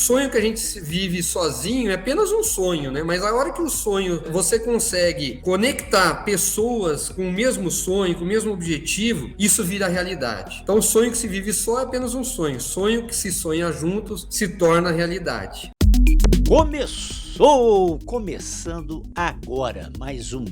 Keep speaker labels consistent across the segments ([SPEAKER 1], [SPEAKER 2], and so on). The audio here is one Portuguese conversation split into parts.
[SPEAKER 1] sonho que a gente vive sozinho é apenas um sonho, né? Mas a hora que o sonho você consegue conectar pessoas com o mesmo sonho, com o mesmo objetivo, isso vira realidade. Então o sonho que se vive só é apenas um sonho. Sonho que se sonha juntos se torna realidade.
[SPEAKER 2] Começando agora mais um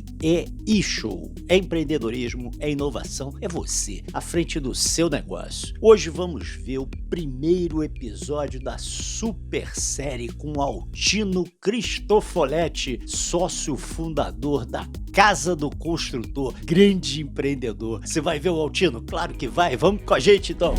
[SPEAKER 2] E-Show. É empreendedorismo, é inovação, é você à frente do seu negócio. Hoje vamos ver o primeiro episódio da super série com Altino Cristofoletti, sócio fundador da Casa do Construtor, grande empreendedor. Você vai ver o Altino? Claro que vai, vamos com a gente então.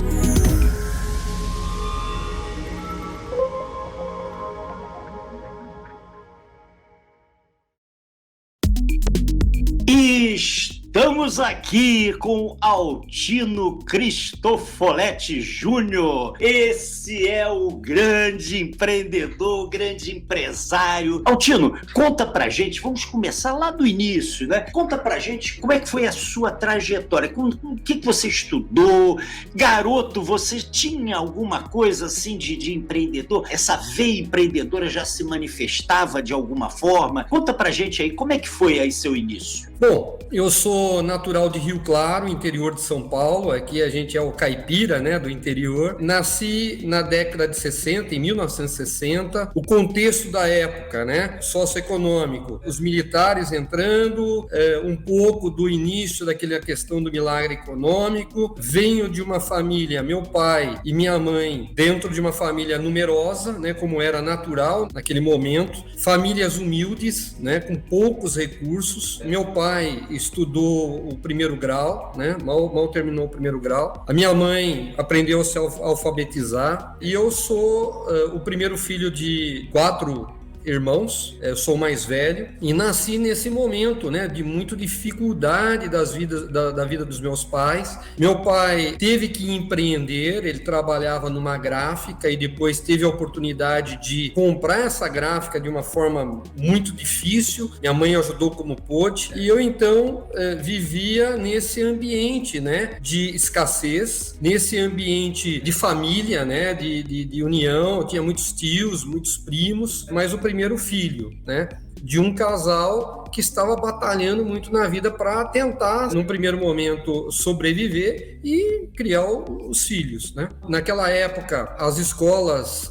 [SPEAKER 2] Estamos aqui com Altino Cristofoletti Júnior. Esse é o grande empreendedor, grande empresário. Altino, conta pra gente, vamos começar lá do início, né? Conta pra gente como é que foi a sua trajetória, o que você estudou, garoto, você tinha alguma coisa assim de empreendedor? Essa veia empreendedora já se manifestava de alguma forma? Conta pra gente aí, como é que foi aí seu início?
[SPEAKER 1] Bom, eu sou natural de Rio Claro, interior de São Paulo. Aqui a gente é o caipira, né, do interior. Nasci na década de 60, em 1960. O contexto da época, né, socioeconômico, os militares entrando, um pouco do início daquela questão do milagre econômico. Venho de uma família, meu pai e minha mãe, dentro de uma família numerosa, né, como era natural naquele momento. Famílias humildes, né, com poucos recursos. Meu pai estudou o primeiro grau, né? Mal terminou o primeiro grau. A minha mãe aprendeu a se alfabetizar e eu sou o primeiro filho de 4 irmãos, eu sou mais velho e nasci nesse momento, né, de muita dificuldade da vida dos meus pais. Meu pai teve que empreender, ele trabalhava numa gráfica e depois teve a oportunidade de comprar essa gráfica de uma forma muito difícil. Minha mãe ajudou como pôde e eu então vivia nesse ambiente, né, de escassez, nesse ambiente de família, né, de união. Eu tinha muitos tios, muitos primos, mas o primeiro filho, né, de um casal que estava batalhando muito na vida para tentar, num primeiro momento, sobreviver e criar os filhos, né? Naquela época, as escolas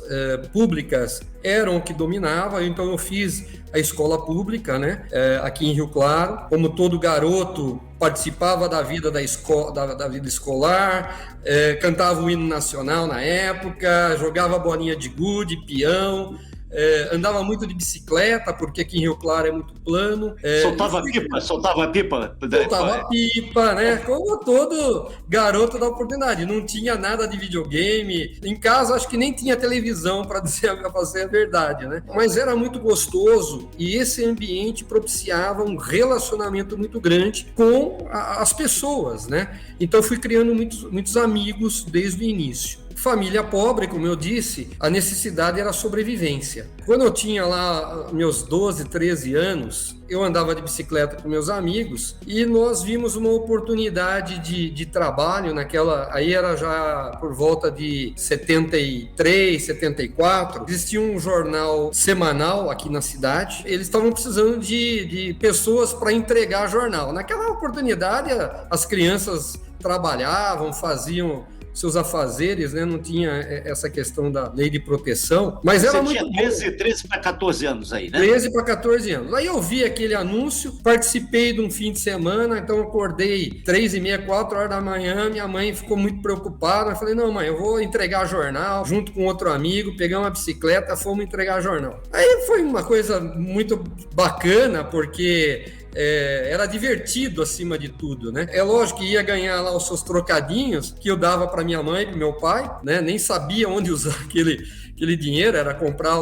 [SPEAKER 1] públicas eram o que dominava, então eu fiz a escola pública, né, aqui em Rio Claro. Como todo garoto, participava da vida da vida escolar, cantava o hino nacional na época, jogava bolinha de gude, peão, andava muito de bicicleta, porque aqui em Rio Claro é muito plano.
[SPEAKER 2] Soltava pipa?
[SPEAKER 1] Soltava pipa, né? Como todo garoto da oportunidade. Não tinha nada de videogame. Em casa, acho que nem tinha televisão, para dizer a verdade, né? Mas era muito gostoso e esse ambiente propiciava um relacionamento muito grande com as pessoas, né? Então, fui criando muitos amigos desde o início. Família pobre, como eu disse, a necessidade era a sobrevivência. Quando eu tinha lá meus 12, 13 anos, eu andava de bicicleta com meus amigos e nós vimos uma oportunidade de trabalho aí era já por volta de 73, 74. Existia um jornal semanal aqui na cidade. Eles estavam precisando de pessoas para entregar jornal. Naquela oportunidade, as crianças trabalhavam, faziam seus afazeres, né? Não tinha essa questão da lei de proteção, mas
[SPEAKER 2] você
[SPEAKER 1] era muito
[SPEAKER 2] tinha 13 para 14 anos aí, né?
[SPEAKER 1] 13 para 14 anos. Aí eu vi aquele anúncio, participei de um fim de semana, então eu acordei 3h30, 4 horas da manhã, minha mãe ficou muito preocupada, eu falei, não mãe, eu vou entregar jornal, junto com outro amigo, pegar uma bicicleta, fomos entregar jornal. Aí foi uma coisa muito bacana, porque era divertido acima de tudo, né? É lógico que ia ganhar lá os seus trocadinhos que eu dava para minha mãe e para meu pai, né? Nem sabia onde usar aquele dinheiro, era comprar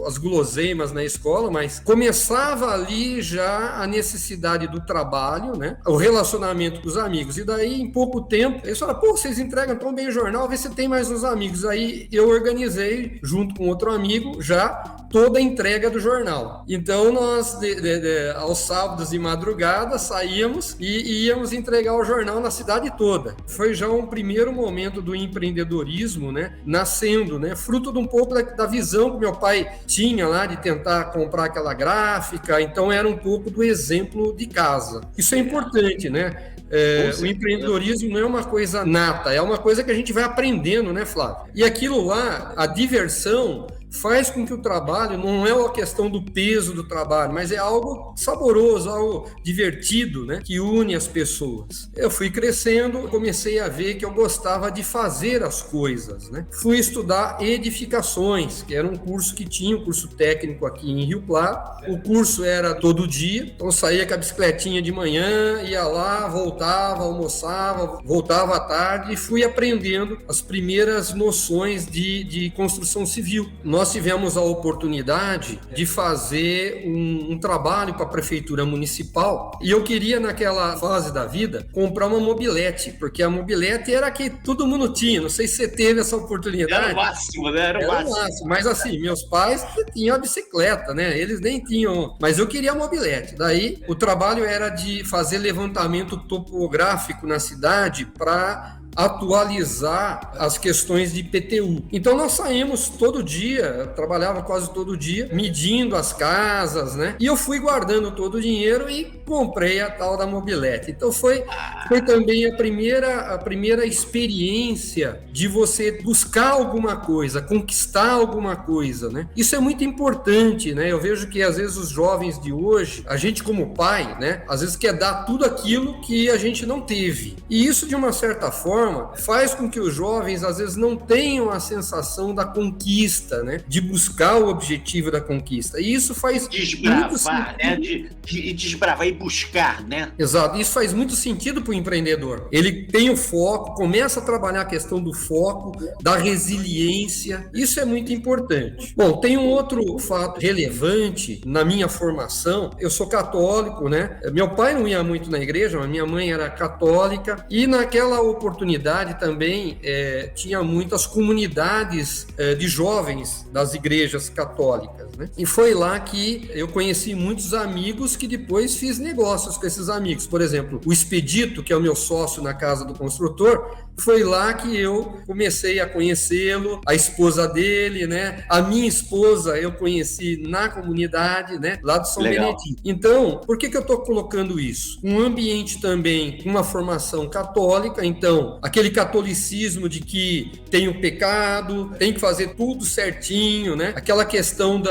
[SPEAKER 1] as guloseimas na escola, mas começava ali já a necessidade do trabalho, né? O relacionamento com os amigos. E daí, em pouco tempo, eles falaram, vocês entregam tão bem o jornal, vê se tem mais uns amigos. Aí eu organizei, junto com outro amigo, já toda a entrega do jornal. Então nós, aos sábados de madrugada, saíamos e íamos entregar o jornal na cidade toda. Foi já um primeiro momento do empreendedorismo, né, nascendo, né, fruto de um pouco da visão que meu pai tinha lá de tentar comprar aquela gráfica. Então era um pouco do exemplo de casa. Isso é importante, né? O empreendedorismo não é uma coisa nata, é uma coisa que a gente vai aprendendo, né, Flávio? E aquilo lá, a diversão, faz com que o trabalho não é uma questão do peso do trabalho, mas é algo saboroso, algo divertido, né, que une as pessoas. Eu fui crescendo, comecei a ver que eu gostava de fazer as coisas, né? Fui estudar edificações, que era um curso que tinha, um curso técnico aqui em Rio Claro. O curso era todo dia, então eu saía com a bicicletinha de manhã, ia lá, voltava, almoçava, voltava à tarde e fui aprendendo as primeiras noções de construção civil. Nós tivemos a oportunidade de fazer um trabalho para a prefeitura municipal e eu queria, naquela fase da vida, comprar uma mobilete, porque a mobilete era que todo mundo tinha. Não sei se você teve essa oportunidade.
[SPEAKER 2] Era o máximo, né? Era o máximo.
[SPEAKER 1] Mas assim, meus pais tinham a bicicleta, né? Eles nem tinham, mas eu queria a mobilete. Daí o trabalho era de fazer levantamento topográfico na cidade para atualizar as questões de IPTU. Então nós saímos todo dia, eu trabalhava quase todo dia, medindo as casas, né? E eu fui guardando todo o dinheiro e comprei a tal da mobilete. Então foi também a primeira experiência de você buscar alguma coisa, conquistar alguma coisa, né? Isso é muito importante, né? Eu vejo que às vezes os jovens de hoje, a gente como pai, né? Às vezes quer dar tudo aquilo que a gente não teve. E isso, de uma certa forma, faz com que os jovens às vezes não tenham a sensação da conquista, né? De buscar o objetivo da conquista. E isso faz
[SPEAKER 2] desbravar, né? De desbravar e buscar, né?
[SPEAKER 1] Exato. Isso faz muito sentido para o empreendedor. Ele tem o foco, começa a trabalhar a questão do foco, da resiliência. Isso é muito importante. Bom, tem um outro fato relevante na minha formação. Eu sou católico, né? Meu pai não ia muito na igreja, mas minha mãe era católica. E naquela oportunidade também tinha muitas comunidades de jovens das igrejas católicas, né? E foi lá que eu conheci muitos amigos que depois fiz negócios com esses amigos. Por exemplo, o Expedito, que é o meu sócio na casa do construtor, foi lá que eu comecei a conhecê-lo, a esposa dele, né? A minha esposa eu conheci na comunidade, né? Lá do São Benedito. Então, por que eu estou colocando isso? Um ambiente também com uma formação católica, então, aquele catolicismo de que tem o pecado, tem que fazer tudo certinho, né? Aquela questão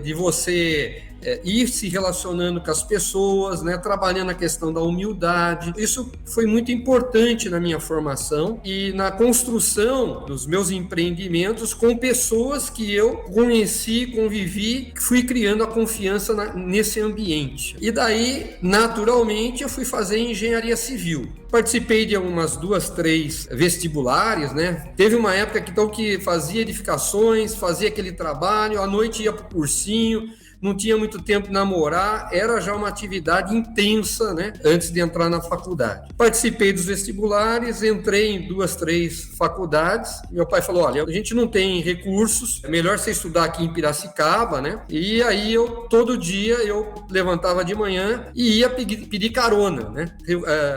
[SPEAKER 1] de você ir se relacionando com as pessoas, né? Trabalhando a questão da humildade. Isso foi muito importante na minha formação e na construção dos meus empreendimentos com pessoas que eu conheci, convivi, fui criando a confiança nesse ambiente. E daí, naturalmente, eu fui fazer engenharia civil. Participei de umas 2, 3 vestibulares, né? Teve uma época que fazia edificações, fazia aquele trabalho, à noite ia para o cursinho, não tinha muito tempo de namorar, era já uma atividade intensa, né? Antes de entrar na faculdade. Participei dos vestibulares, entrei em 2, 3 faculdades. Meu pai falou, olha, a gente não tem recursos, é melhor você estudar aqui em Piracicaba, né? E aí todo dia eu levantava de manhã e ia pedir carona, né?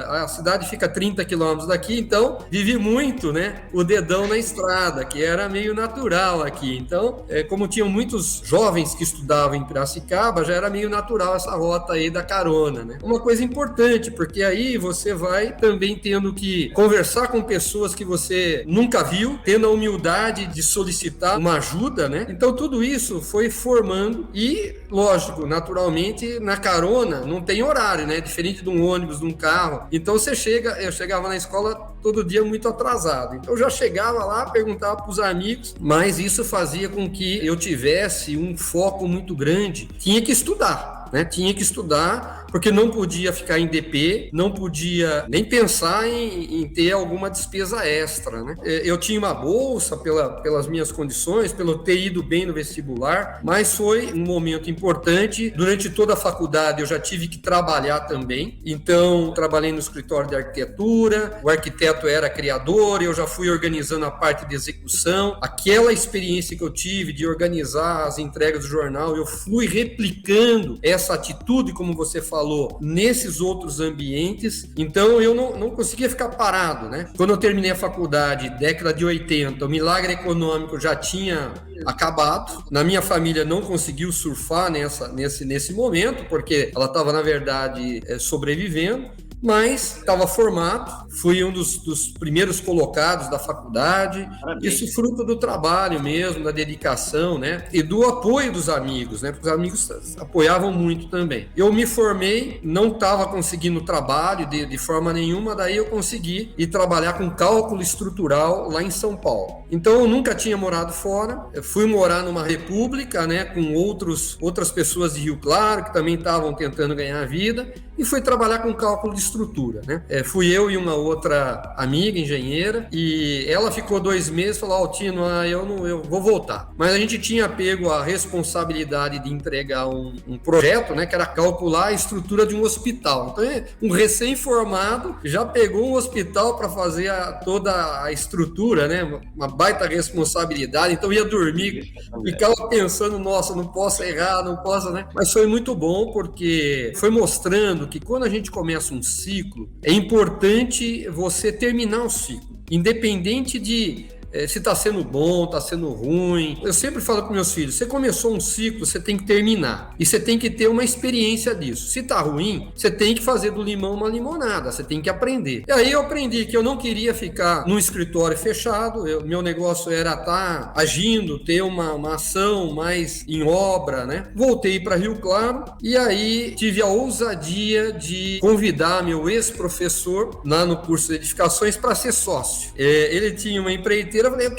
[SPEAKER 1] A cidade fica 30 quilômetros daqui, então vivi muito, né? O dedão na estrada, que era meio natural aqui. Então, como tinham muitos jovens que estudavam em Piracicaba, já era meio natural essa rota aí da carona, né? Uma coisa importante, porque aí você vai também tendo que conversar com pessoas que você nunca viu, tendo a humildade de solicitar uma ajuda, né? Então tudo isso foi formando e, lógico, naturalmente, na carona não tem horário, né? Diferente de um ônibus, de um carro. Então eu chegava na escola todo dia muito atrasado. Então eu já chegava lá, perguntava para os amigos, mas isso fazia com que eu tivesse um foco muito grande. Tinha que estudar, né? Tinha que estudar porque não podia ficar em DP, não podia nem pensar em ter alguma despesa extra, né? Eu tinha uma bolsa pelas minhas condições, pelo ter ido bem no vestibular, mas foi um momento importante. Durante toda a faculdade eu já tive que trabalhar também, então trabalhei no escritório de arquitetura, o arquiteto era criador, eu já fui organizando a parte de execução. Aquela experiência que eu tive de organizar as entregas do jornal, eu fui replicando essa atitude, como você falou, nesses outros ambientes. Então eu não conseguia ficar parado, né? Quando eu terminei a faculdade, década de 80, o milagre econômico já tinha acabado. Na minha família não conseguiu surfar nesse momento, porque ela estava, na verdade, sobrevivendo. Mas estava formado, fui um dos primeiros colocados da faculdade. Parabéns. Isso fruto do trabalho mesmo, da dedicação, né? E do apoio dos amigos, né? Porque os amigos apoiavam muito também. Eu me formei, não estava conseguindo trabalho de forma nenhuma, daí eu consegui ir trabalhar com cálculo estrutural lá em São Paulo. Então eu nunca tinha morado fora, eu fui morar numa república, né? Com outras pessoas de Rio Claro que também estavam tentando ganhar a vida, e fui trabalhar com cálculo de estrutura, né? Fui eu e uma outra amiga, engenheira, e ela ficou 2 meses e falou: Altino, eu vou voltar. Mas a gente tinha pego a responsabilidade de entregar um projeto, né? Que era calcular a estrutura de um hospital. Então, um recém-formado já pegou um hospital para fazer toda a estrutura, né? Uma baita responsabilidade. Então, ia dormir, ficava pensando: nossa, não posso errar, não posso, né? Mas foi muito bom, porque foi mostrando que quando a gente começa um ciclo, é importante você terminar o ciclo, independente de se está sendo bom, está sendo ruim. Eu sempre falo com meus filhos: você começou um ciclo, você tem que terminar. E você tem que ter uma experiência disso. Se está ruim, você tem que fazer do limão uma limonada, você tem que aprender. E aí eu aprendi que eu não queria ficar num escritório fechado, meu negócio era estar agindo, ter uma ação mais em obra, né? Voltei para Rio Claro e aí tive a ousadia de convidar meu ex-professor lá no curso de edificações para ser sócio. Ele tinha uma empreiteira. Eu falei: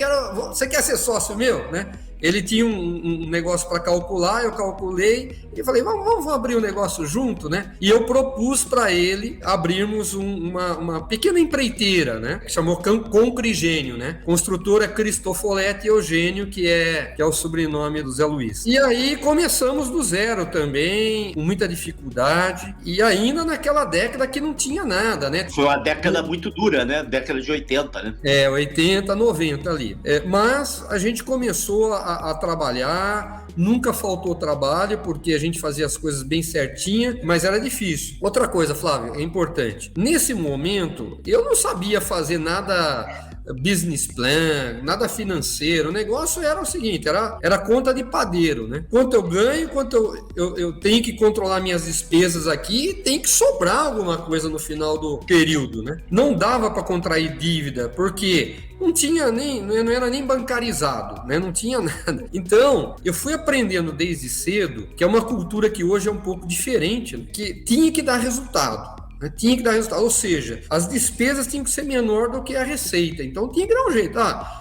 [SPEAKER 1] você quer ser sócio meu, né? Ele tinha um negócio para calcular, eu calculei e falei: vamos abrir um negócio junto, né? E eu propus para ele abrirmos uma pequena empreiteira, né? Que chamou Concrigênio, né? Construtora Cristofoletti Eugênio, que é o sobrenome do Zé Luiz. E aí começamos do zero também, com muita dificuldade, e ainda naquela década que não tinha nada, né?
[SPEAKER 2] Foi uma década muito dura, né? Década de 80, né?
[SPEAKER 1] 80, 90 ali. Mas a gente começou a trabalhar, nunca faltou trabalho, porque a gente fazia as coisas bem certinha, mas era difícil. Outra coisa, Flávio, é importante. Nesse momento, eu não sabia fazer nada business plan, nada financeiro. O negócio era o seguinte, era conta de padeiro, né? Quanto eu ganho, quanto eu tenho que controlar minhas despesas aqui, tem que sobrar alguma coisa no final do período, né? Não dava para contrair dívida, porque não era nem bancarizado, né? Não tinha nada. Então, eu fui aprendendo desde cedo, que é uma cultura que hoje é um pouco diferente, né? Que tinha que dar resultado. Tinha que dar resultado, ou seja, as despesas tinham que ser menor do que a receita, então tinha que dar um jeito.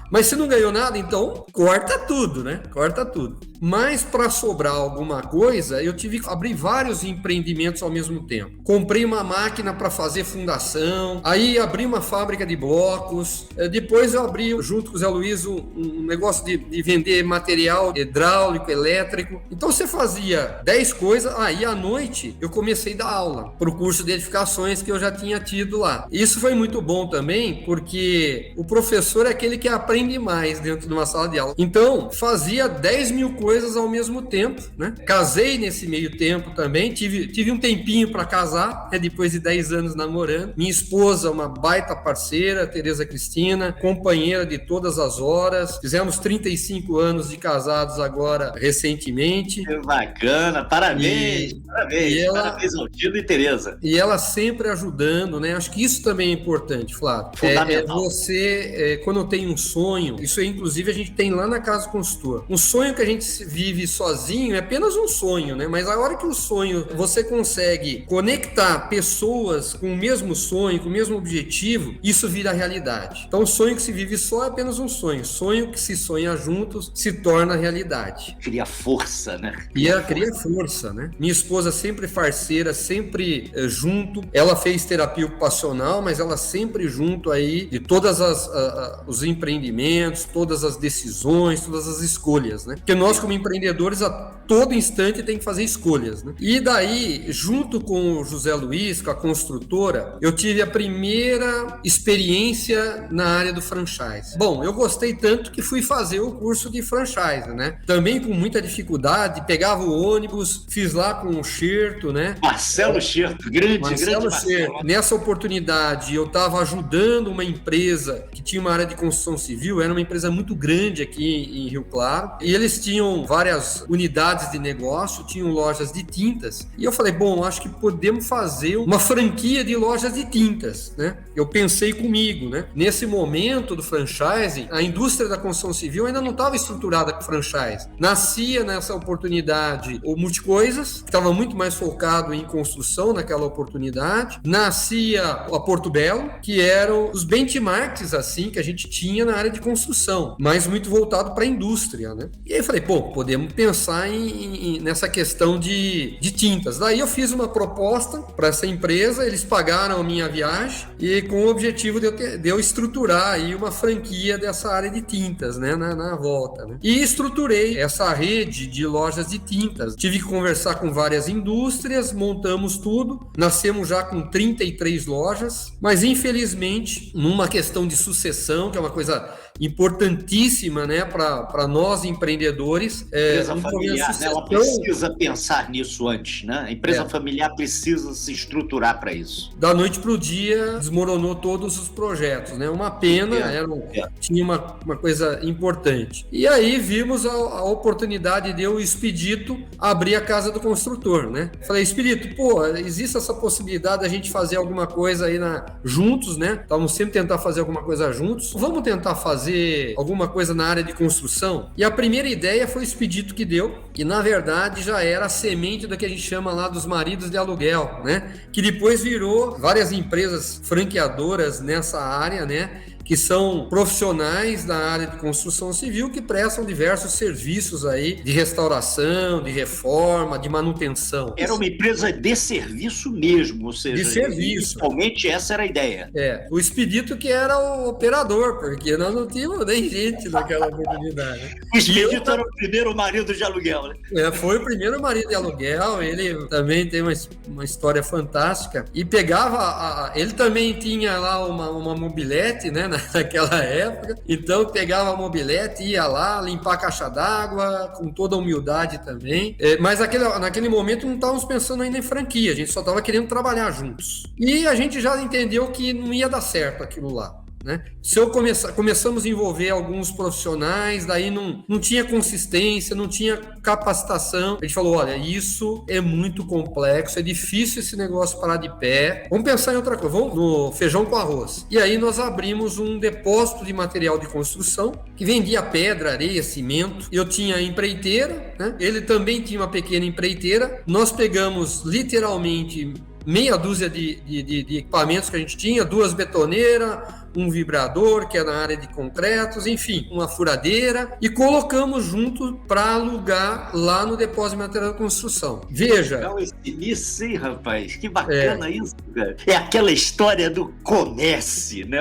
[SPEAKER 1] Mas se não ganhou nada, então corta tudo, né? Corta tudo. Mas para sobrar alguma coisa, eu tive que abrir vários empreendimentos ao mesmo tempo. Comprei uma máquina para fazer fundação, aí abri uma fábrica de blocos, depois eu abri, junto com o Zé Luiz, um negócio de vender material hidráulico, elétrico. Então você fazia 10 coisas, e à noite eu comecei a dar aula para o curso de edificações que eu já tinha tido lá. Isso foi muito bom também, porque o professor é aquele que aprende mais dentro de uma sala de aula. Então, fazia 10 mil coisas ao mesmo tempo, né? Casei nesse meio tempo também, tive um tempinho para casar, depois de 10 anos namorando. Minha esposa, uma baita parceira, Tereza Cristina, companheira de todas as horas. Fizemos 35 anos de casados agora, recentemente.
[SPEAKER 2] Que bacana, parabéns, parabéns,
[SPEAKER 1] parabéns, Altino e Tereza. E ela sempre ajudando, né? Acho que isso também é importante, Flávio.
[SPEAKER 2] Fundamental.
[SPEAKER 1] Quando tem um sonho, isso aí, inclusive, a gente tem lá na Casa do Consultor. Um sonho que a gente vive sozinho é apenas um sonho, né? Mas a hora que o sonho, você consegue conectar pessoas com o mesmo sonho, com o mesmo objetivo, isso vira realidade. Então, o sonho que se vive só é apenas um sonho. Sonho que se sonha juntos se torna realidade.
[SPEAKER 2] Cria força, né?
[SPEAKER 1] Cria força, né? Minha esposa sempre parceira, sempre junto. Ela fez terapia ocupacional, mas ela sempre junto aí de todas os empreendimentos, todas as decisões, todas as escolhas, né? Porque nós, como empreendedores, a todo instante tem que fazer escolhas, né? E daí, junto com o José Luiz, com a construtora, eu tive a primeira experiência na área do franchise. Bom, eu gostei tanto que fui fazer o curso de franchise, né? Também com muita dificuldade, pegava o ônibus, fiz lá com o Xerto, né?
[SPEAKER 2] Marcelo Xerto, grande
[SPEAKER 1] Marcelo
[SPEAKER 2] Marcelo.
[SPEAKER 1] Xerto. Nessa oportunidade, eu estava ajudando uma empresa que tinha uma área de construção civil, era uma empresa muito grande aqui em Rio Claro, e eles tinham várias unidades de negócio, tinham lojas de tintas, e eu falei, bom, acho que podemos fazer uma franquia de lojas de tintas, né? Eu pensei comigo, né? Nesse momento do franchising, a indústria da construção civil ainda não estava estruturada com franchise. Nascia nessa oportunidade o Multicoisas, que estava muito mais focado em construção naquela oportunidade. Nascia a Porto Belo, que eram os benchmarks assim que a gente tinha na área de construção, mas muito voltado para a indústria, né? E aí eu falei, pô, podemos pensar nessa questão de tintas. Daí eu fiz uma proposta para essa empresa, eles pagaram a minha viagem e com o objetivo de eu estruturar aí uma franquia dessa área de tintas, né, na volta, né? E estruturei essa rede de lojas de tintas. Tive que conversar com várias indústrias, montamos tudo, nascemos já com 33 lojas, mas infelizmente, numa questão de sucessão, que é uma coisa importantíssima, né, para nós empreendedores.
[SPEAKER 2] Empresa familiar, né? Ela precisa pensar nisso antes, né? A empresa familiar precisa se estruturar para isso.
[SPEAKER 1] Da noite para o dia, desmoronou todos os projetos, né? Uma pena, tinha uma coisa importante. E aí vimos a oportunidade de eu, Expedito, abrir a Casa do Construtor, né? Falei, Expedito, pô, existe essa possibilidade da gente fazer alguma coisa aí juntos, né? Vamos sempre tentar fazer alguma coisa juntos. Vamos tentar fazer alguma coisa na área de construção? E a primeira ideia foi o Expedito que deu, que na verdade já era a semente do que a gente chama lá dos maridos de aluguel, né? Que depois virou várias empresas franqueadoras nessa área, né? Que são profissionais da área de construção civil que prestam diversos serviços aí de restauração, de reforma, de manutenção.
[SPEAKER 2] Era uma empresa de serviço mesmo, ou seja,
[SPEAKER 1] de serviço.
[SPEAKER 2] Principalmente essa era a ideia.
[SPEAKER 1] O Expedito que era o operador, porque nós não tínhamos nem gente naquela oportunidade.
[SPEAKER 2] O Expedito era o primeiro marido de aluguel, né?
[SPEAKER 1] Foi o primeiro marido de aluguel, ele também tem uma história fantástica, e pegava, ele também tinha lá uma mobilete, né, naquela época, então pegava a mobilete, ia lá limpar a caixa d'água com toda a humildade também, mas naquele momento não estávamos pensando ainda em franquia, a gente só estava querendo trabalhar juntos, e a gente já entendeu que não ia dar certo aquilo lá, né? Se eu começamos a envolver alguns profissionais, daí não tinha consistência, não tinha capacitação. A gente falou, olha, isso é muito complexo, é difícil esse negócio parar de pé. Vamos pensar em outra coisa, vamos no feijão com arroz. E aí nós abrimos um depósito de material de construção que vendia pedra, areia, cimento. Eu tinha empreiteira, né? Ele também tinha uma pequena empreiteira. Nós pegamos literalmente meia dúzia de equipamentos que a gente tinha, 2 betoneiras, um vibrador, que é na área de concretos, enfim, uma furadeira, e colocamos junto para alugar lá no depósito de material de construção. Veja.
[SPEAKER 2] Legal esse início, hein, rapaz? Que bacana isso, cara. É aquela história do comece, né?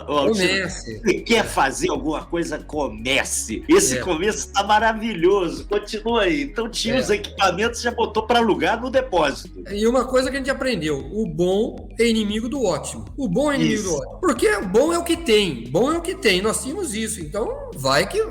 [SPEAKER 1] Comece.
[SPEAKER 2] Se quer fazer alguma coisa, comece. Esse começo tá maravilhoso. Continua aí. Então tinha os equipamentos, já botou para alugar no depósito.
[SPEAKER 1] E uma coisa que a gente aprendeu, o bom é inimigo do ótimo. O bom é inimigo do ótimo. Porque bom é o que tem, nós tínhamos isso, então vai que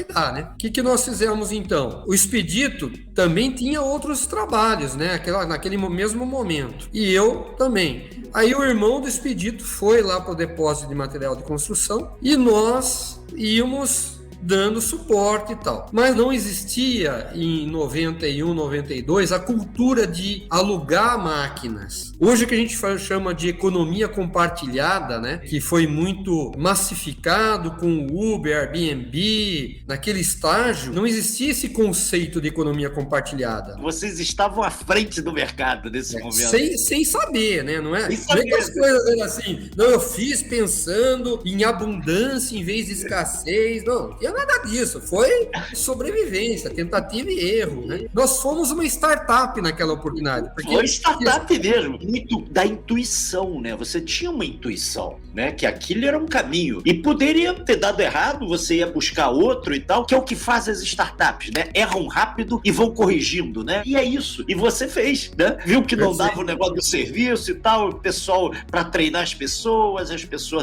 [SPEAKER 1] dá, né? O que nós fizemos então? O Expedito também tinha outros trabalhos, né? Naquele mesmo momento, e eu também. Aí o irmão do Expedito foi lá para o depósito de material de construção e nós íamos dando suporte e tal. Mas não existia em 91, 92 a cultura de alugar máquinas. Hoje o que a gente chama de economia compartilhada, né, que foi muito massificado com o Uber, Airbnb, naquele estágio, não existia esse conceito de economia compartilhada.
[SPEAKER 2] Vocês estavam à frente do mercado nesse momento.
[SPEAKER 1] Sem saber, né? Não é? Não é que as coisas eram assim, não, eu fiz pensando em abundância em vez de escassez, não tinha nada disso, foi sobrevivência, tentativa e erro, né? Nós fomos uma startup naquela oportunidade.
[SPEAKER 2] Foi startup mesmo, muito da intuição, né? Você tinha uma intuição, né? Que aquilo era um caminho, e poderia ter dado errado, você ia buscar outro e tal, que é o que faz as startups, né? Erram rápido e vão corrigindo, né? E é isso, e você fez, né? Viu que não dava o negócio do serviço e tal, o pessoal, para treinar as pessoas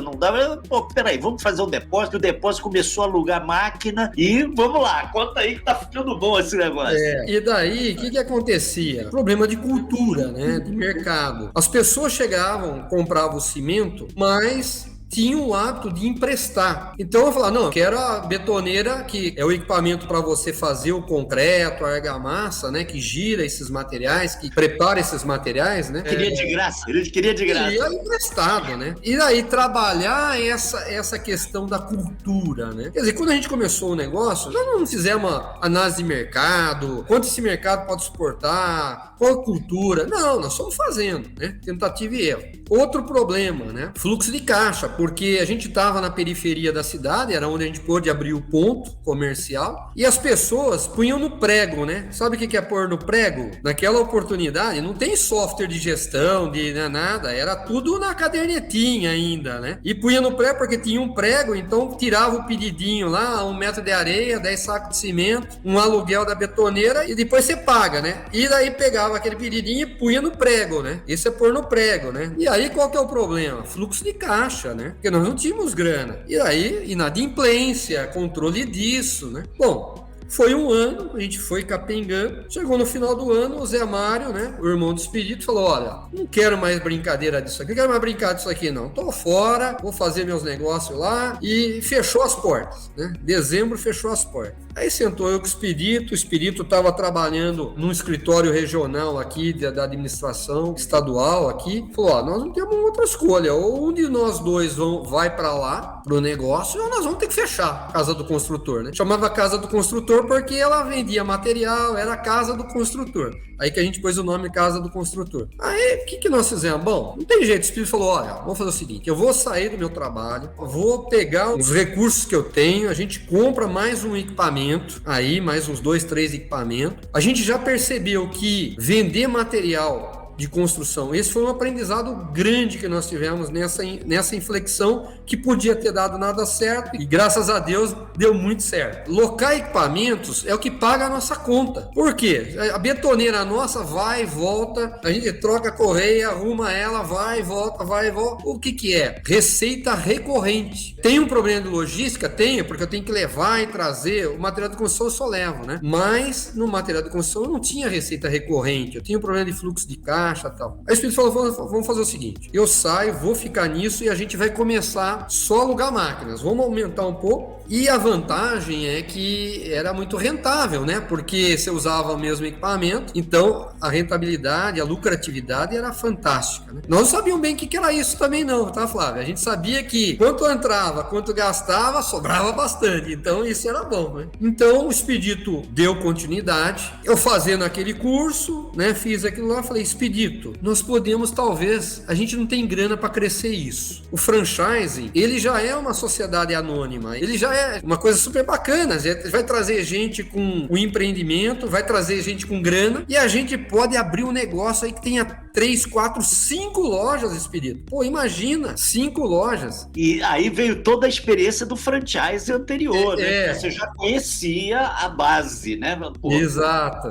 [SPEAKER 2] não davam. Pô, peraí, vamos fazer um depósito. O depósito começou a alugar máquina e vamos lá, conta aí que tá ficando bom esse negócio.
[SPEAKER 1] E daí, o que acontecia? Problema de cultura, né? De mercado. As pessoas chegavam, compravam o cimento, mas tinham o hábito de emprestar. Então eu falava, não, eu quero a betoneira, que é o equipamento para você fazer o concreto, a argamassa, né, que gira esses materiais, que prepara esses materiais, né?
[SPEAKER 2] Queria de graça, ele queria de graça.
[SPEAKER 1] Queria emprestado, né? E daí trabalhar essa questão da cultura, né? Quer dizer, quando a gente começou o negócio, nós não fizemos uma análise de mercado, quanto esse mercado pode suportar, qual a cultura. Não, nós estamos fazendo, né? Tentativa e erro. Outro problema, né? Fluxo de caixa, porque a gente estava na periferia da cidade, era onde a gente pôde abrir o ponto comercial, e as pessoas punham no prego, né? Sabe o que é pôr no prego? Naquela oportunidade, não tem software de gestão, de nada, era tudo na cadernetinha ainda, né? E punha no prego porque tinha um prego, então tirava o pedidinho lá, 1 metro de areia, 10 sacos de cimento, um aluguel da betoneira, e depois você paga, né? E daí pegava aquele pedidinho e punha no prego, né? Isso é pôr no prego, né? E aí qual que é o problema? Fluxo de caixa, né? Porque nós não tínhamos grana. E aí, inadimplência, controle disso, né? Bom, foi um ano, a gente foi capengando. Chegou no final do ano, o Zé Mário, né, o irmão do Expedito, falou, olha, não quero mais brincadeira disso aqui, não quero mais brincar disso aqui não. Tô fora, vou fazer meus negócios lá. E fechou as portas, né? Dezembro fechou as portas. Aí sentou eu com o Expedito estava trabalhando num escritório regional aqui da administração estadual aqui, falou, ó, nós não temos outra escolha, ou um de nós dois vai para lá, pro negócio, ou nós vamos ter que fechar a casa do construtor, né? Chamava Casa do Construtor porque ela vendia material, era a Casa do Construtor. Aí que a gente pôs o nome Casa do Construtor. Aí, o que nós fizemos? Bom, não tem jeito, o Espírito falou, olha, vamos fazer o seguinte, eu vou sair do meu trabalho, vou pegar os recursos que eu tenho, a gente compra mais um equipamento, aí mais uns 2, 3 equipamentos. A gente já percebeu que vender material de construção, esse foi um aprendizado grande que nós tivemos nessa inflexão, que podia ter dado nada certo e graças a Deus deu muito certo. Locar equipamentos é o que paga a nossa conta. Por quê? A betoneira nossa vai e volta, a gente troca a correia, arruma ela, vai e volta, vai e volta. O que é? Receita recorrente. Tem um problema de logística? Tenho, porque eu tenho que levar e trazer. O material de construção eu só levo, né? Mas no material de construção eu não tinha receita recorrente, eu tinha um problema de fluxo de caixa e tal. Aí o Espírito falou, vamos fazer o seguinte, eu saio, vou ficar nisso e a gente vai começar só a alugar máquinas, vamos aumentar um pouco. E a vantagem é que era muito rentável, né? Porque você usava o mesmo equipamento, então a rentabilidade, a lucratividade era fantástica, né? Nós não sabíamos bem o que era isso também não, tá, Flávio? A gente sabia que quanto entrava, quanto gastava, sobrava bastante, então isso era bom, né? Então o Expedito deu continuidade, eu fazendo aquele curso, né? Fiz aquilo lá, falei, Expedito, nós podemos talvez, a gente não tem grana para crescer isso. O franchising, ele já é uma sociedade anônima, ele já é uma coisa super bacana, vai trazer gente com o empreendimento, vai trazer gente com grana, e a gente pode abrir um negócio aí que tenha 3, 4, 5 lojas, Expedito. Pô, imagina, 5 lojas.
[SPEAKER 2] E aí veio toda a experiência do franchise anterior, né? Você já conhecia a base, né? Pô,
[SPEAKER 1] exato.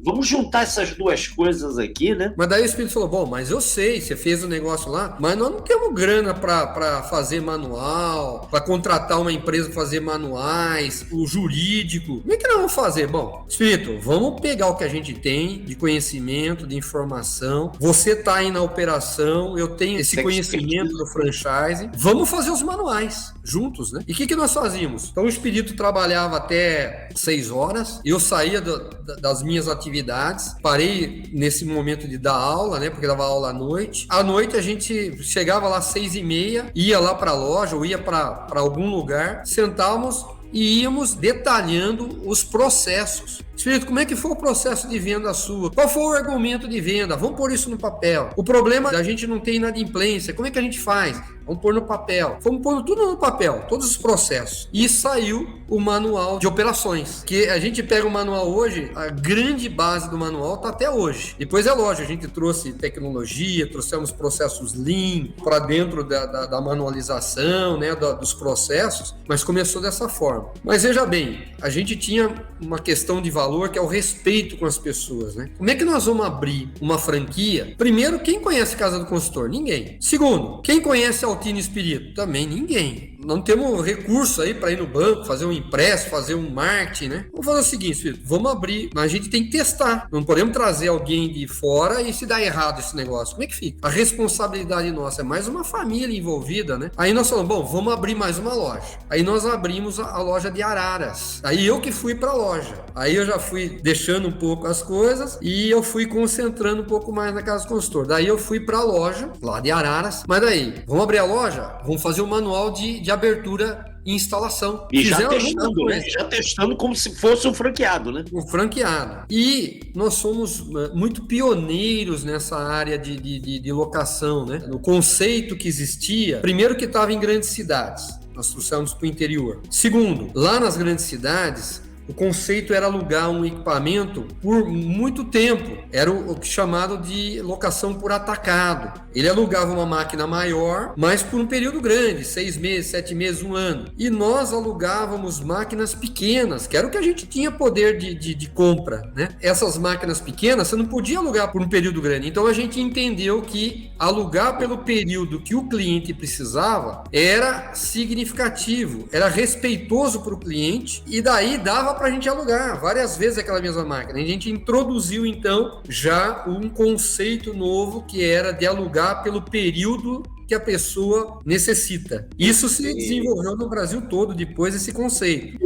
[SPEAKER 2] Vamos juntar essas duas coisas aqui, né?
[SPEAKER 1] Mas daí o Espírito falou, bom, mas eu sei, você fez o negócio lá, mas nós não temos grana para fazer manual, para contratar uma empresa para fazer manuais, o jurídico. Como é que nós vamos fazer? Bom, Espírito, vamos pegar o que a gente tem de conhecimento, de informação, você está aí na operação, eu tenho esse conhecimento do franchise, vamos fazer os manuais juntos, né? E o que nós fazíamos? Então o Expedito trabalhava até 6 horas, eu saía das minhas atividades, parei nesse momento de dar aula, né? Porque dava aula à noite. À noite a gente chegava lá às 6h30, ia lá para a loja ou ia para algum lugar, sentávamos e íamos detalhando os processos. Espírito, como é que foi o processo de venda sua? Qual foi o argumento de venda? Vamos pôr isso no papel. O problema da gente não ter inadimplência, como é que a gente faz? Vamos pôr no papel. Vamos pôr tudo no papel, todos os processos. E saiu o manual de operações, que a gente pega o manual hoje, a grande base do manual está até hoje. Depois é lógico, a gente trouxe tecnologia, trouxemos processos Lean para dentro da manualização, né, dos processos, mas começou dessa forma. Mas veja bem, a gente tinha uma questão de valor que é o respeito com as pessoas, né? Como é que nós vamos abrir uma franquia? Primeiro, quem conhece Casa do Consultor? Ninguém. Segundo, quem conhece Altino Espírito? Também ninguém. Não temos recurso aí para ir no banco, fazer um empréstimo, fazer um marketing, né? Vamos fazer o seguinte, Espírito, vamos abrir, mas a gente tem que testar. Não podemos trazer alguém de fora e se dar errado esse negócio. Como é que fica? A responsabilidade nossa é mais uma família envolvida, né? Aí nós falamos, bom, vamos abrir mais uma loja. Aí nós abrimos a loja de Araras. Aí eu que fui para a loja. Aí eu já fui deixando um pouco as coisas e eu fui concentrando um pouco mais na Casa do Consultor. Daí eu fui para a loja, lá de Araras. Mas daí, vamos abrir a loja? Vamos fazer um manual de abertura e instalação.
[SPEAKER 2] E já testando, né? Já testando como se fosse um franqueado, né?
[SPEAKER 1] Um franqueado. E nós somos muito pioneiros nessa área de locação, né? No conceito que existia, primeiro que estava em grandes cidades. Nós trouxemos para o interior. Segundo, lá nas grandes cidades, o conceito era alugar um equipamento por muito tempo. Era o chamado de locação por atacado. Ele alugava uma máquina maior, mas por um período grande, 6 meses, 7 meses, 1 ano. E nós alugávamos máquinas pequenas, que era o que a gente tinha poder de compra, né? Essas máquinas pequenas, você não podia alugar por um período grande. Então a gente entendeu que alugar pelo período que o cliente precisava era significativo, era respeitoso para o cliente e daí dava para a gente alugar várias vezes aquela mesma máquina. A gente introduziu então já um conceito novo que era de alugar pelo período que a pessoa necessita. Isso se desenvolveu no Brasil todo depois esse conceito.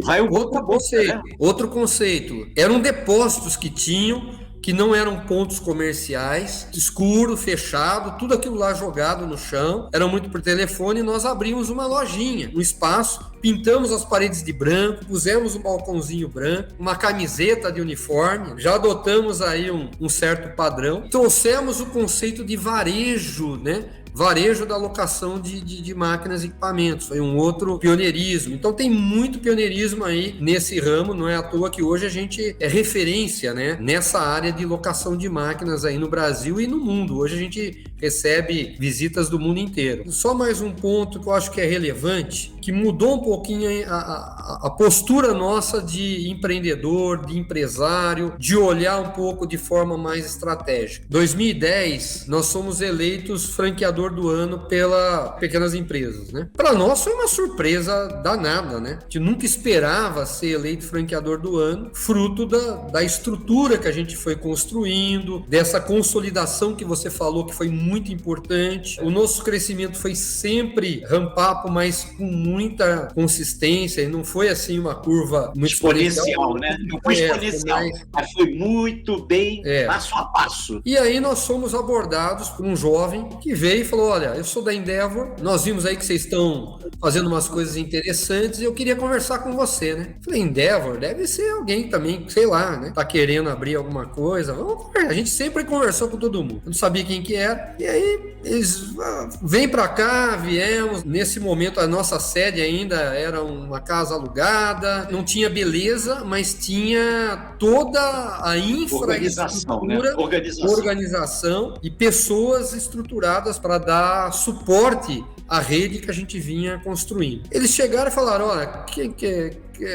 [SPEAKER 1] Outro conceito. Eram depósitos que tinham, que não eram pontos comerciais, escuro, fechado, tudo aquilo lá jogado no chão, era muito por telefone, e nós abrimos uma lojinha, um espaço, pintamos as paredes de branco, pusemos um balcãozinho branco, uma camiseta de uniforme, já adotamos aí um certo padrão, trouxemos o conceito de varejo, né? Varejo da locação de máquinas e equipamentos, foi um outro pioneirismo. Então tem muito pioneirismo aí nesse ramo, não é à toa que hoje a gente é referência, né, nessa área de locação de máquinas aí no Brasil e no mundo. Hoje a gente recebe visitas do mundo inteiro. Só mais um ponto que eu acho que é relevante, que mudou um pouquinho a postura nossa de empreendedor, de empresário, de olhar um pouco de forma mais estratégica. 2010, nós somos eleitos franqueador do ano pela Pequenas Empresas, né? Para nós foi uma surpresa danada, né? A gente nunca esperava ser eleito franqueador do ano, fruto da estrutura que a gente foi construindo, dessa consolidação que você falou que foi muito importante. O nosso crescimento foi sempre ramp-up, mas com muita consistência, e não foi assim uma curva muito
[SPEAKER 2] exponencial, né? Não foi exponencial, mas foi muito bem passo a passo.
[SPEAKER 1] E aí nós fomos abordados por um jovem que veio e falou: olha, eu sou da Endeavor, nós vimos aí que vocês estão fazendo umas coisas interessantes e eu queria conversar com você, né? Falei, Endeavor deve ser alguém também, sei lá, né? Tá querendo abrir alguma coisa, vamos conversar. A gente sempre conversou com todo mundo, eu não sabia quem que era, e aí eles vêm pra cá, viemos. Nesse momento a nossa sede ainda era uma casa alugada, não tinha beleza, mas tinha toda a infraestrutura, organização e pessoas estruturadas para dar suporte à rede que a gente vinha construindo. Eles chegaram e falaram: olha,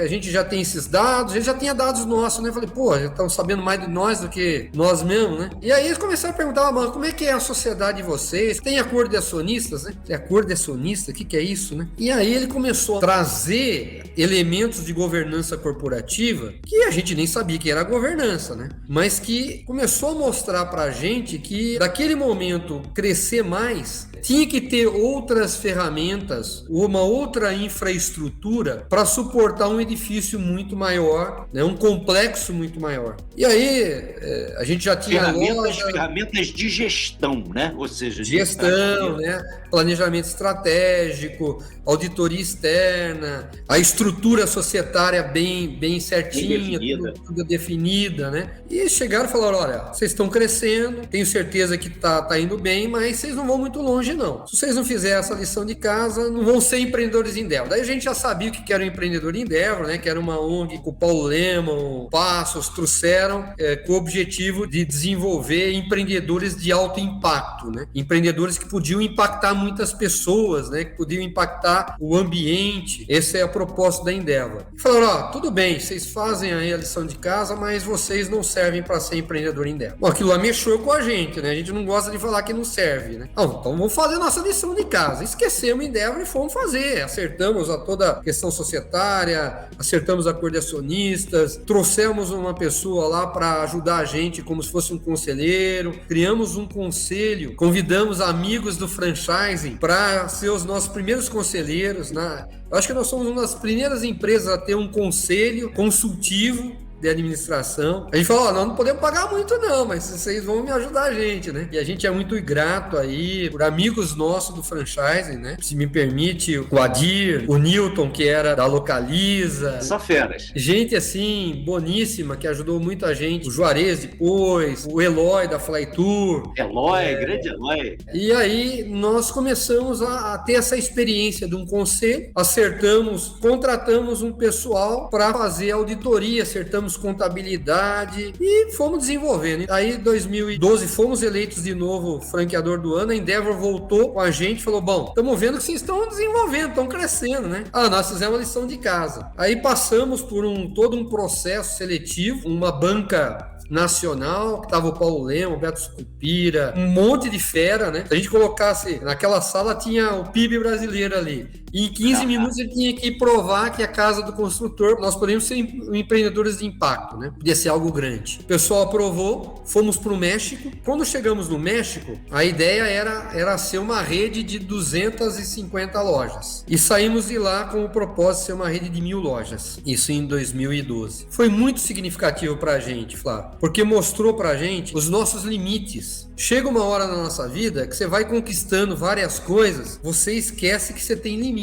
[SPEAKER 1] a gente já tem esses dados, eles já tinham dados nossos, né? Eu falei, pô, já estão sabendo mais de nós do que nós mesmos, né? E aí eles começaram a perguntar: mas como é que é a sociedade de vocês? vocês. Tem acordo de acionistas, né? Tem acordo de acionista, o que é isso, né? E aí ele começou a trazer elementos de governança corporativa que a gente nem sabia que era governança, né? Mas que começou a mostrar pra gente que daquele momento crescer mais tinha que ter outras ferramentas, uma outra infraestrutura para suportar um edifício muito maior, né? Um complexo muito maior. E aí a gente já tinha
[SPEAKER 2] ferramentas de gestão, né? Ou seja,
[SPEAKER 1] gestão, né? Planejamento estratégico, auditoria externa, a estrutura societária bem certinha, tudo definida, né? E chegaram e falaram, olha, vocês estão crescendo, tenho certeza que tá indo bem, mas vocês não vão muito longe, não. Se vocês não fizerem essa lição de casa, não vão ser empreendedores Endeavor. Daí a gente já sabia o que era o empreendedor Endeavor, né? Que era uma ONG que o Paulo Lemon, Passos trouxeram com o objetivo de desenvolver empreendedores de alto impacto, né? Empreendedores que podiam impactar muitas pessoas, né? Que podiam impactar o ambiente. Essa é a proposta da Endeavor. E falaram, tudo bem, vocês fazem aí a lição de casa, mas vocês não servem para ser empreendedor Endeavor. Bom, aquilo lá mexeu com a gente, né? A gente não gosta de falar que não serve, né? Então vamos fazer nossa lição de casa. Esquecemos Endeavor e fomos fazer. Acertamos toda a questão societária, acertamos acordo de acionistas, trouxemos uma pessoa lá para ajudar a gente como se fosse um conselheiro, criamos um conselho, convidamos amigos do franchising para ser os nossos primeiros conselheiros, né? Eu acho que nós somos uma das primeiras empresas a ter um conselho consultivo de administração. A gente falou, nós não podemos pagar muito não, mas vocês vão me ajudar a gente, né? E a gente é muito grato aí por amigos nossos do franchising, né? Se me permite, o Adir, o Newton, que era da Localiza.
[SPEAKER 2] Só feras.
[SPEAKER 1] Gente, assim, boníssima, que ajudou muito a gente. O Juarez depois, o Eloy da Flytour.
[SPEAKER 2] Grande Eloy.
[SPEAKER 1] E aí nós começamos a ter essa experiência de um conselho, contratamos um pessoal para fazer auditoria, acertamos contabilidade e fomos desenvolvendo. Aí em 2012 fomos eleitos de novo franqueador do ano, a Endeavor voltou com a gente e falou, bom, estamos vendo que vocês estão desenvolvendo, estão crescendo, né? Nós fizemos a lição de casa. Aí passamos por todo um processo seletivo, uma banca nacional, que tava o Paulo Lema, o Beto Sucupira, um monte de fera, né? Se a gente colocasse, naquela sala tinha o PIB brasileiro ali. E em 15 minutos ele tinha que provar que a casa do construtor, nós podemos ser empreendedores de impacto, né? Podia ser algo grande. O pessoal aprovou, fomos para o México. Quando chegamos no México, a ideia era ser uma rede de 250 lojas. E saímos de lá com o propósito de ser uma rede de 1.000 lojas. Isso em 2012. Foi muito significativo para a gente, Flávio, porque mostrou para a gente os nossos limites. Chega uma hora na nossa vida que você vai conquistando várias coisas, você esquece que você tem limites.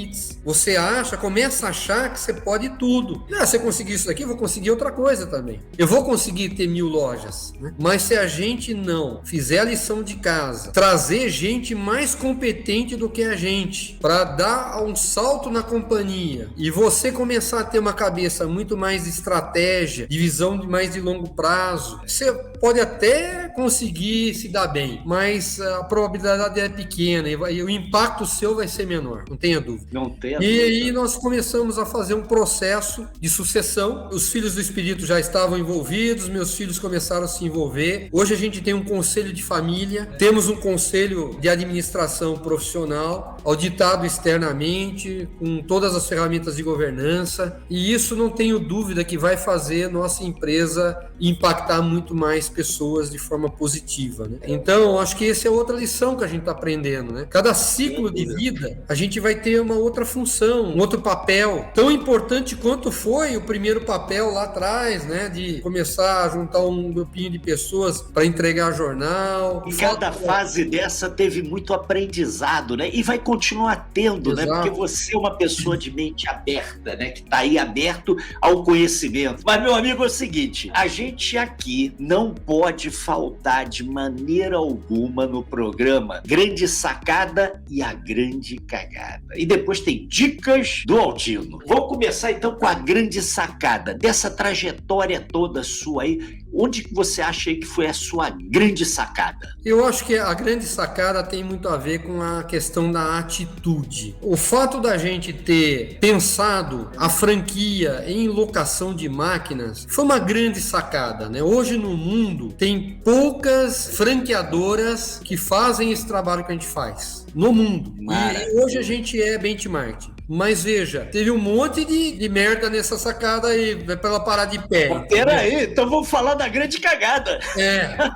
[SPEAKER 1] Você começa a achar que você pode tudo. Se eu conseguir isso daqui, eu vou conseguir outra coisa também. Eu vou conseguir ter 1.000 lojas, né? Mas se a gente não fizer a lição de casa, trazer gente mais competente do que a gente, para dar um salto na companhia, e você começar a ter uma cabeça muito mais de estratégia, de visão mais de longo prazo, você pode até conseguir se dar bem, mas a probabilidade é pequena e o impacto seu vai ser menor, não tenha dúvida.
[SPEAKER 2] Não tenha
[SPEAKER 1] dúvida. E aí nós começamos a fazer um processo de sucessão. Os filhos do Espírito já estavam envolvidos, meus filhos começaram a se envolver. Hoje a gente tem um conselho de família, temos um conselho de administração profissional, auditado externamente, com todas as ferramentas de governança, e isso não tenho dúvida que vai fazer nossa empresa impactar muito mais pessoas de forma positiva, né? Então, acho que essa é outra lição que a gente está aprendendo, né? Cada ciclo de vida, a gente vai ter uma outra função, um outro papel, tão importante quanto foi o primeiro papel lá atrás, né? De começar a juntar um grupinho de pessoas para entregar jornal.
[SPEAKER 2] E cada fase dessa teve muito aprendizado, né? E vai continuar tendo, Exato. Né? Porque você é uma pessoa de mente aberta, né? Que está aí aberto ao conhecimento. Mas, meu amigo, é o seguinte, a gente aqui não pode faltar de maneira alguma no programa Grande Sacada e a Grande Cagada. E depois tem dicas do Altino. Vou começar então com a Grande Sacada. Dessa trajetória toda sua aí, onde que você acha aí que foi a sua grande sacada?
[SPEAKER 1] Eu acho que a grande sacada tem muito a ver com a questão da atitude. O fato da gente ter pensado a franquia em locação de máquinas foi uma grande sacada, né? Hoje no mundo tem poucas franqueadoras que fazem esse trabalho que a gente faz no mundo. E hoje a gente é benchmark. Mas veja, teve um monte de merda nessa sacada aí, pra ela parar de pé.
[SPEAKER 2] Peraí, então vamos falar da grande cagada.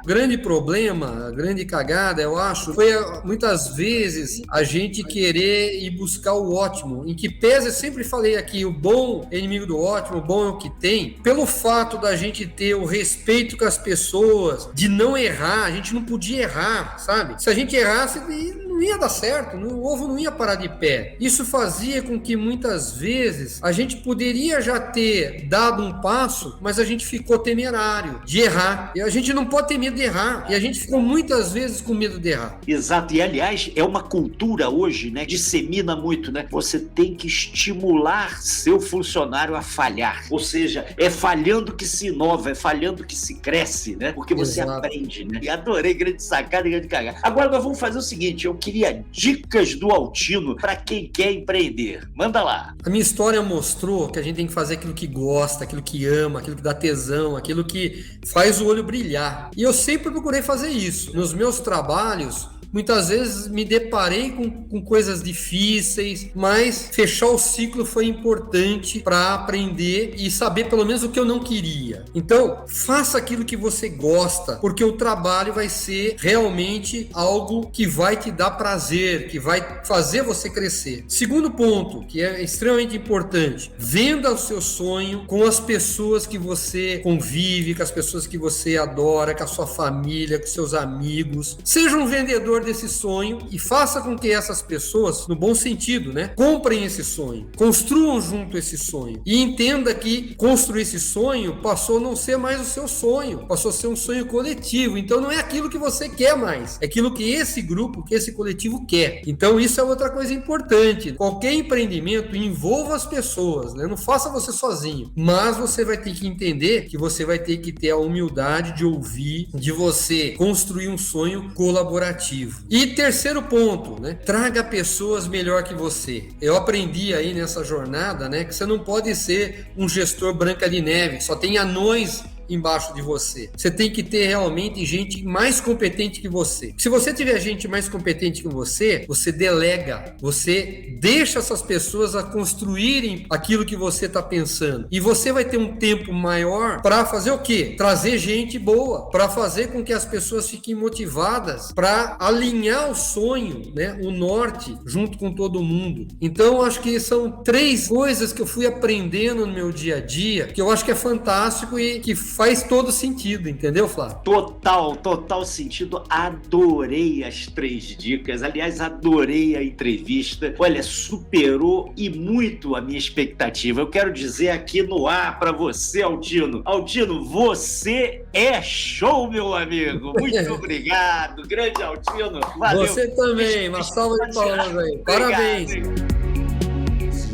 [SPEAKER 1] O grande problema, a grande cagada, eu acho, foi muitas vezes a gente querer ir buscar o ótimo. Em que pese, eu sempre falei aqui, o bom é inimigo do ótimo, o bom é o que tem. Pelo fato da gente ter o respeito com as pessoas, de não errar, a gente não podia errar, sabe? Se a gente errasse, não ia dar certo, o ovo não ia parar de pé. Isso fazia com que muitas vezes a gente poderia já ter dado um passo, mas a gente ficou temerário de errar. E a gente não pode ter medo de errar. E a gente ficou muitas vezes com medo de errar.
[SPEAKER 2] Exato. E aliás, é uma cultura hoje, né? Dissemina muito, né? Você tem que estimular seu funcionário a falhar. Ou seja, é falhando que se inova, é falhando que se cresce, né? Porque você aprende, né? E adorei, grande sacada e grande cagada. Agora nós vamos fazer o seguinte, eu queria dicas do Altino para quem quer empreender. Manda lá.
[SPEAKER 1] A minha história mostrou que a gente tem que fazer aquilo que gosta, aquilo que ama, aquilo que dá tesão, aquilo que faz o olho brilhar. E eu sempre procurei fazer isso. Nos meus trabalhos, muitas vezes me deparei com coisas difíceis, mas fechar o ciclo foi importante para aprender e saber pelo menos o que eu não queria. Então, faça aquilo que você gosta, porque o trabalho vai ser realmente algo que vai te dar prazer, que vai fazer você crescer. Segundo ponto, que é extremamente importante, venda o seu sonho com as pessoas que você convive, com as pessoas que você adora, com a sua família, com seus amigos. Seja um vendedor desse sonho e faça com que essas pessoas, no bom sentido, né, comprem esse sonho, construam junto esse sonho e entenda que construir esse sonho passou a não ser mais o seu sonho, passou a ser um sonho coletivo. Então não é aquilo que você quer mais, é aquilo que esse grupo, que esse coletivo quer. Então isso é outra coisa importante. Qualquer empreendimento envolva as pessoas, né? Não faça você sozinho, mas você vai ter que entender que você vai ter que ter a humildade de ouvir, de você construir um sonho colaborativo. E terceiro ponto, né? Traga pessoas melhor que você. Eu aprendi aí nessa jornada, né, que você não pode ser um gestor Branca de Neve, só tem anões embaixo de você. Você tem que ter realmente gente mais competente que você. Se você tiver gente mais competente que você delega, você deixa essas pessoas a construírem aquilo que você está pensando. E você vai ter um tempo maior para fazer o quê? Trazer gente boa, para fazer com que as pessoas fiquem motivadas, para alinhar o sonho, né, o norte, junto com todo mundo. Então, acho que são 3 coisas que eu fui aprendendo no meu dia a dia, que eu acho que é fantástico e que faz todo sentido, entendeu, Flávio?
[SPEAKER 2] Total sentido. Adorei as 3 dicas. Aliás, adorei a entrevista. Olha, superou e muito a minha expectativa. Eu quero dizer aqui no ar para você, Altino. Altino, você é show, meu amigo. Muito obrigado. Grande Altino. Valeu.
[SPEAKER 1] Você também. Uma salva de palmas aí. Parabéns.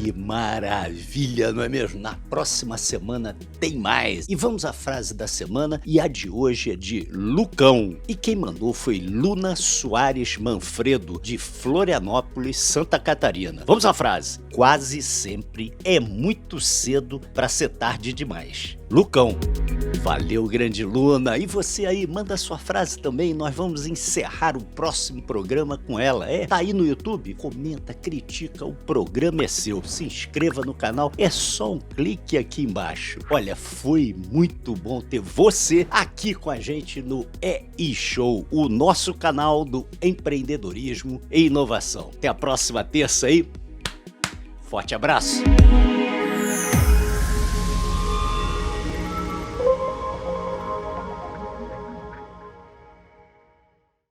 [SPEAKER 2] Que maravilha, não é mesmo? Na próxima semana tem mais. E vamos à frase da semana, e a de hoje é de Lucão. E quem mandou foi Luna Soares Manfredo, de Florianópolis, Santa Catarina. Vamos à frase. Quase sempre é muito cedo para ser tarde demais. Lucão. Valeu, grande Luna. E você aí, manda sua frase também. Nós vamos encerrar o próximo programa com ela. Tá aí no YouTube? Comenta, critica, o programa é seu. Se inscreva no canal, é só um clique aqui embaixo. Olha, foi muito bom ter você aqui com a gente no eShow, o nosso canal do empreendedorismo e inovação. Até a próxima terça aí. Forte abraço.